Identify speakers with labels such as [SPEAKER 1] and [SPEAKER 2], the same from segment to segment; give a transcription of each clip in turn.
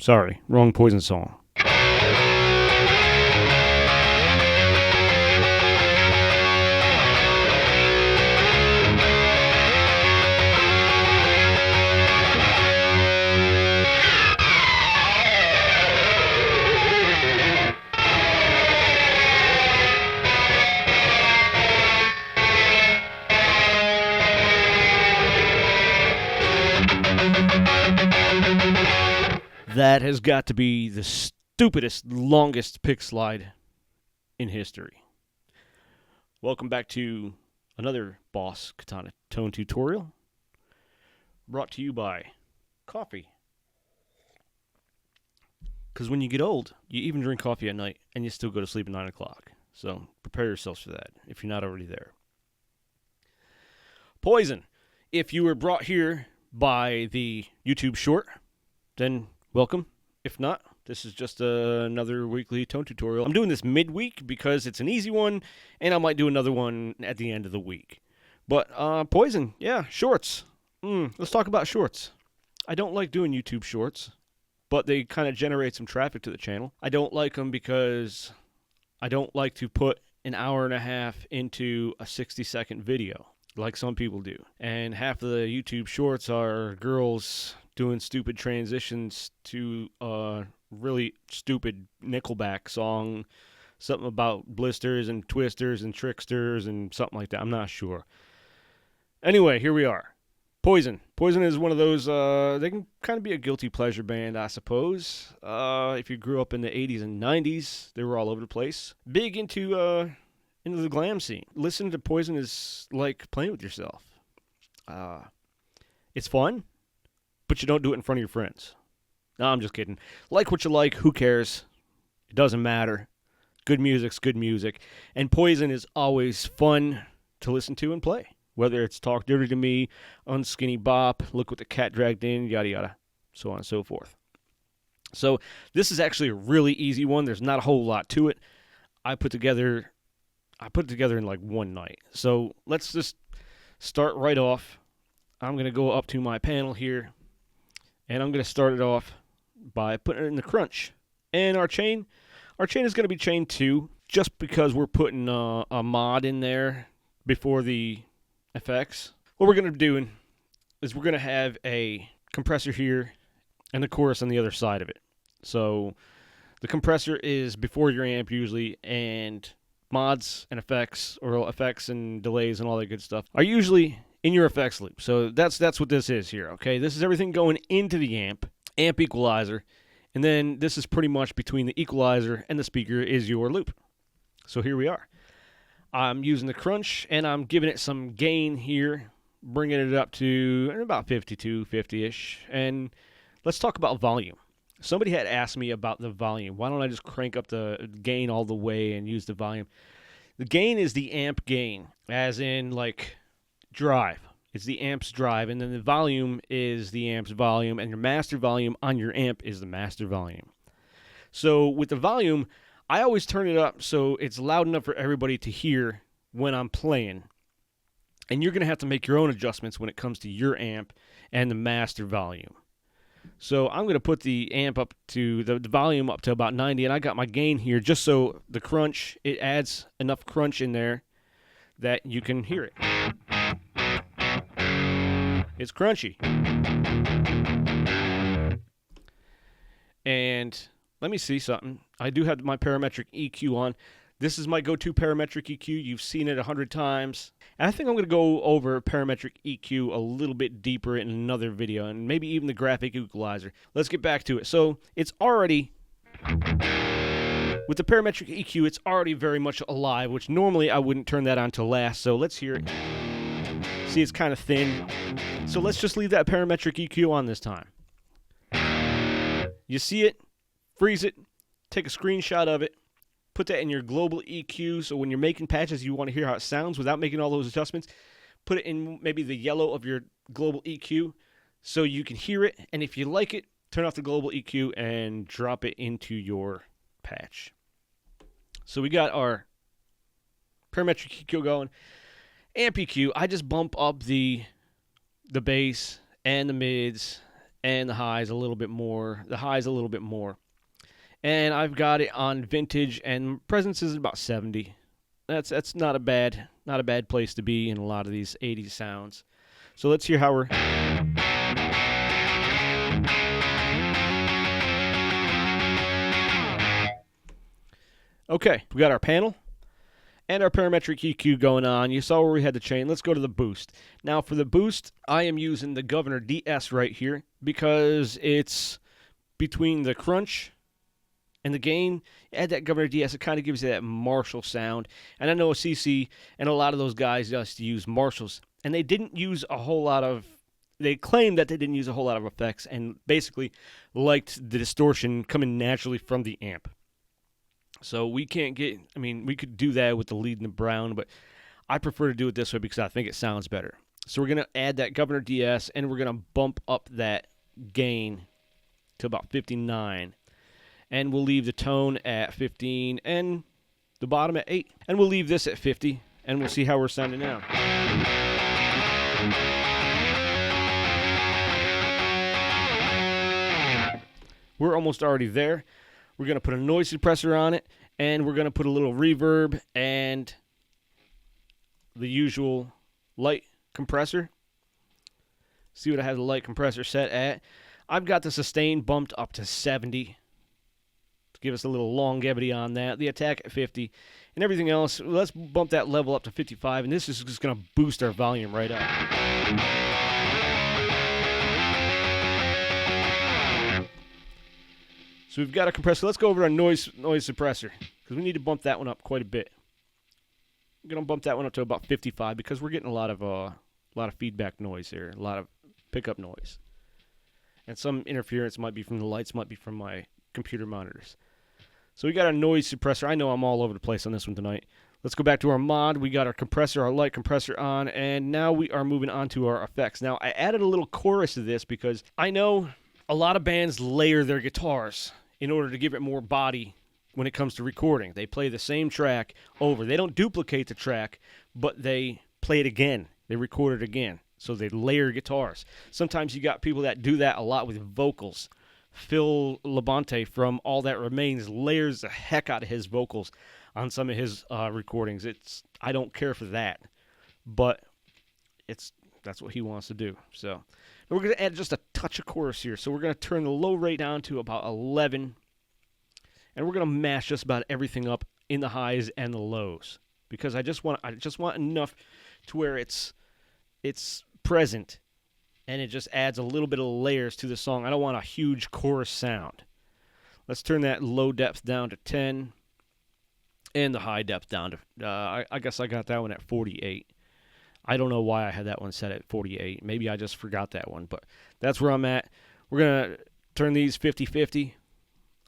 [SPEAKER 1] Sorry, wrong Poison song. That has got to be the stupidest, longest pick slide in history. Welcome back to another Boss Katana tone tutorial, brought to you by coffee. Because when you get old, you even drink coffee at night, and you still go to sleep at 9 o'clock. So prepare yourselves for that, if you're not already there. Poison. If you were brought here by the YouTube short, then welcome. If not, this is just another weekly tone tutorial. I'm doing this midweek because it's an easy one, and I might do another one at the end of the week. But Poison, yeah, shorts. Let's talk about shorts. I don't like doing YouTube shorts, but they kind of generate some traffic to the channel. I don't like them because I don't like to put an hour and a half into a 60-second video like some people do. And half of the YouTube shorts are girls doing stupid transitions to a really stupid Nickelback song, something about blisters and twisters and tricksters and something like that. I'm not sure. Anyway, here we are. Poison. Poison is one of those, they can kind of be a guilty pleasure band, I suppose. If you grew up in the 80s and 90s, they were all over the place. Big into the glam scene. Listening to Poison is like playing with yourself. It's fun, but you don't do it in front of your friends. No, I'm just kidding. Like what you like, who cares? It doesn't matter. Good music's good music. And Poison is always fun to listen to and play. Whether it's Talk Dirty to Me, Unskinny Bop, Look What the Cat Dragged In, yada yada, so on and so forth. So this is actually a really easy one. There's not a whole lot to it. I put it together in like one night. So let's just start right off. I'm going to go up to my panel here, and I'm going to start it off by putting it in the crunch. And our chain is going to be chain 2, just because we're putting a mod in there before the effects. What we're going to be doing is we're going to have a compressor here and the chorus on the other side of it. So the compressor is before your amp usually, and mods and effects, or effects and delays and all that good stuff, are usually in your effects loop. So that's what this is here, okay? This is everything going into the amp equalizer, and then this is pretty much between the equalizer and the speaker is your loop. So here we are. I'm using the crunch, and I'm giving it some gain here, bringing it up to about 52, 50-ish. And let's talk about volume. Somebody had asked me about the volume. Why don't I just crank up the gain all the way and use the volume? The gain is the amp gain, as in like drive. It's the amp's drive, and then the volume is the amp's volume, and your master volume on your amp is the master volume. So with the volume, I always turn it up so it's loud enough for everybody to hear when I'm playing. And you're going to have to make your own adjustments when it comes to your amp and the master volume. So I'm going to put the amp up to the volume up to about 90, and I got my gain here just so the crunch, it adds enough crunch in there that you can hear it. It's crunchy. And let me see something. I do have my Parametric EQ on. This is my go-to Parametric EQ. You've seen it 100 times. And I think I'm going to go over Parametric EQ a little bit deeper in another video, and maybe even the graphic equalizer. Let's get back to it. So it's already, with the Parametric EQ, it's already very much alive, which normally I wouldn't turn that on till last. So let's hear it. See, it's kind of thin. So let's just leave that Parametric EQ on this time. You see it, freeze it, take a screenshot of it, put that in your global EQ, so when you're making patches, you want to hear how it sounds without making all those adjustments. Put it in maybe the yellow of your global EQ so you can hear it, and if you like it, turn off the global EQ and drop it into your patch. So we got our Parametric EQ going. Amp EQ, I just bump up the bass and the mids and the highs a little bit more. The highs a little bit more. And I've got it on vintage, and presence is about 70. That's not a bad place to be in a lot of these 80s sounds. So let's hear how we're. Okay, we got our panel and our parametric EQ going on. You saw where we had the chain. Let's go to the boost. Now for the boost, I am using the Governor DS right here because it's between the crunch and the gain. Add that Governor DS, it kind of gives you that Marshall sound. And I know CC and a lot of those guys just use Marshalls, and they didn't use a whole lot of. They claimed that they didn't use a whole lot of effects and basically liked the distortion coming naturally from the amp. So we can't get, I mean, we could do that with the lead and the brown, but I prefer to do it this way because I think it sounds better. So we're going to add that Governor DS, and we're going to bump up that gain to about 59. And we'll leave the tone at 15 and the bottom at 8. And we'll leave this at 50, and we'll see how we're sounding now. We're almost already there. We're going to put a noise suppressor on it, and we're going to put a little reverb and the usual light compressor. See what I have the light compressor set at. I've got the sustain bumped up to 70 to give us a little longevity on that. The attack at 50 and everything else. Let's bump that level up to 55, and this is just going to boost our volume right up. So we've got a compressor. Let's go over to our noise suppressor because we need to bump that one up quite a bit. I'm going to bump that one up to about 55 because we're getting a lot of feedback noise here, a lot of pickup noise. And some interference might be from the lights, might be from my computer monitors. So we got a noise suppressor. I know I'm all over the place on this one tonight. Let's go back to our mod. We got our compressor, our light compressor on, and now we are moving on to our effects. Now, I added a little chorus to this because I know a lot of bands layer their guitars in order to give it more body when it comes to recording. They play the same track over. They don't duplicate the track, but they play it again. They record it again. So they layer guitars. Sometimes you got people that do that a lot with vocals. Phil Labonte from All That Remains layers the heck out of his vocals on some of his recordings. I don't care for that, but that's what he wants to do. So we're going to add just a touch of chorus here. So we're going to turn the low rate down to about 11, and we're going to mash just about everything up in the highs and the lows because I just want enough to where it's present, and it just adds a little bit of layers to the song. I don't want a huge chorus sound. Let's turn that low depth down to 10 and the high depth down to, I guess I got that one at 48. I don't know why I had that one set at 48. Maybe I just forgot that one, but that's where I'm at. We're going to turn these 50-50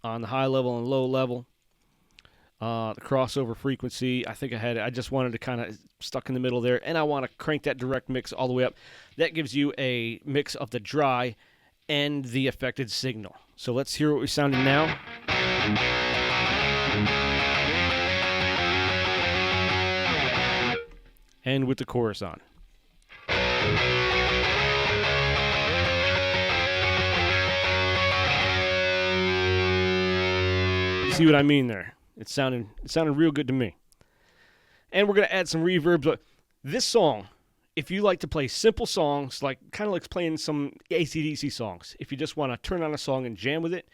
[SPEAKER 1] on the high level and low level. The crossover frequency, I just wanted to kind of stuck in the middle there, and I want to crank that direct mix all the way up. That gives you a mix of the dry and the affected signal. So let's hear what we're sounding now. And with the chorus on. You see what I mean there? It sounded real good to me. And we're going to add some reverb. But this song, if you like to play simple songs, kind of like playing some AC/DC songs, if you just want to turn on a song and jam with it,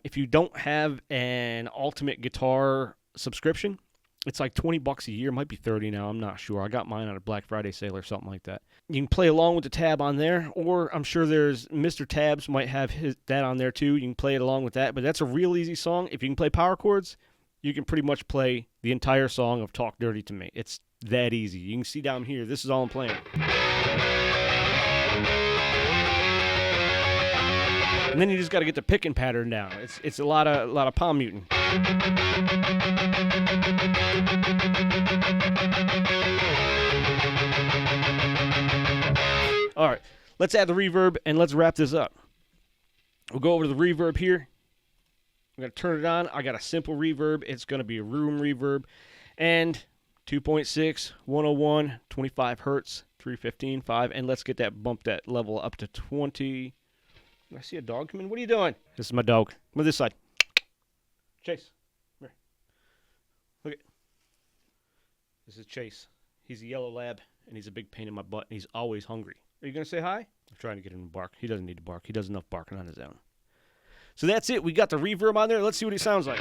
[SPEAKER 1] if you don't have an Ultimate Guitar subscription, it's like $20 a year. It might be $30 now. I'm not sure. I got mine on a Black Friday sale or something like that. You can play along with the tab on there, or I'm sure there's Mr. Tabs might have that on there too. You can play it along with that. But that's a real easy song. If you can play power chords, you can pretty much play the entire song of Talk Dirty to Me. It's that easy. You can see down here, this is all I'm playing. And then you just got to get the picking pattern down. It's a lot of palm muting. All right, let's add the reverb and let's wrap this up. We'll go over to the reverb here. I'm going to turn it on. I got a simple reverb. It's going to be a room reverb. And 2.6, 101, 25 hertz, 315, 5. And let's get that, bump that level up to 20. I see a dog come in. What are you doing? This is my dog. Come on this side. Chase. Come here. Look at. This is Chase. He's a yellow lab, and he's a big pain in my butt, and he's always hungry. Are you going to say hi? I'm trying to get him to bark. He doesn't need to bark. He does enough barking on his own. So that's it. We got the reverb on there. Let's see what he sounds like.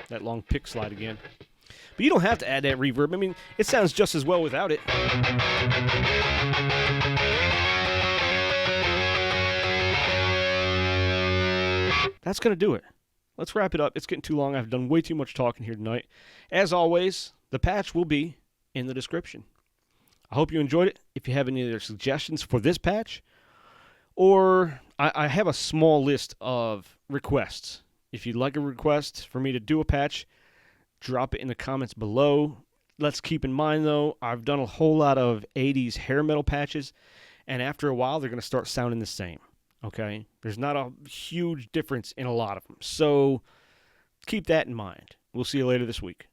[SPEAKER 1] That long pick slide again. But you don't have to add that reverb. I mean, it sounds just as well without it. That's going to do it. Let's wrap it up. It's getting too long. I've done way too much talking here tonight. As always, the patch will be in the description. I hope you enjoyed it. If you have any other suggestions for this patch, or I have a small list of requests. If you'd like a request for me to do a patch, drop it in the comments below. Let's keep in mind, though, I've done a whole lot of 80s hair metal patches, and after a while, they're going to start sounding the same. Okay? There's not a huge difference in a lot of them. So keep that in mind. We'll see you later this week.